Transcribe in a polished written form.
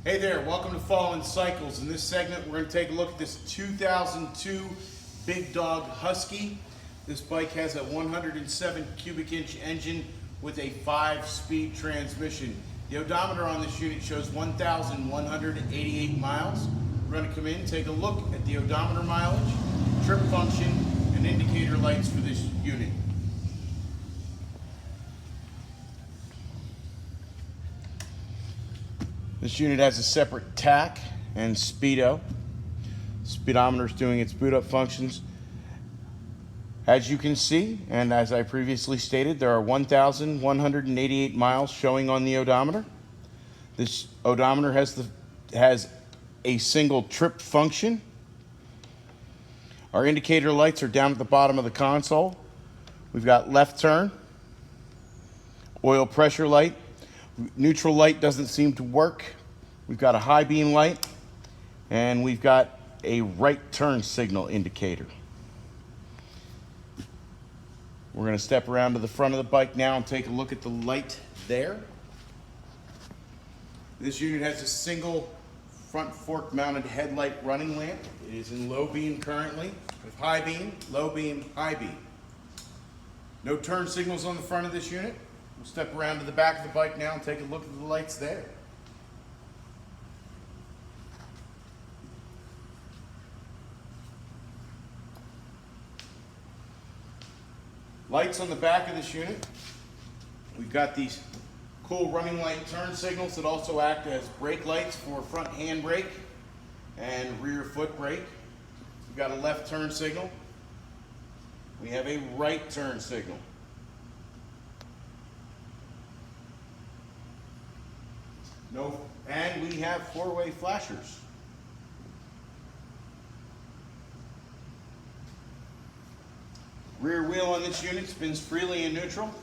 Hey there, welcome to Fallen Cycles. In this segment, we're going to take a look at this 2002 Big Dog Husky. This bike has a 107 cubic inch engine with a 5-speed transmission. The odometer on this unit shows 1,188 miles. We're going to come in, take a look at the odometer mileage, trip function, and indicator lights for this unit. This unit has a separate tach and speedo. Speedometer is doing its boot up functions. As you can see, and as I previously stated, there are 1,188 miles showing on the odometer. This odometer has a single trip function. Our indicator lights are down at the bottom of the console. We've got left turn, oil pressure light. Neutral light doesn't seem to work. We've got a high beam light, and we've got a right turn signal indicator. We're going to step around to the front of the bike now and take a look at the light there. This unit has a single front fork mounted headlight running lamp. It is in low beam currently, with high beam, low beam, high beam. No turn signals on the front of this unit. We'll step around to the back of the bike now and take a look at the lights there. Lights on the back of this unit. We've got these cool running light turn signals that also act as brake lights for front handbrake and rear foot brake. We've got a left turn signal. We have a right turn signal. And we have 4-way flashers. Rear wheel on this unit spins freely in neutral.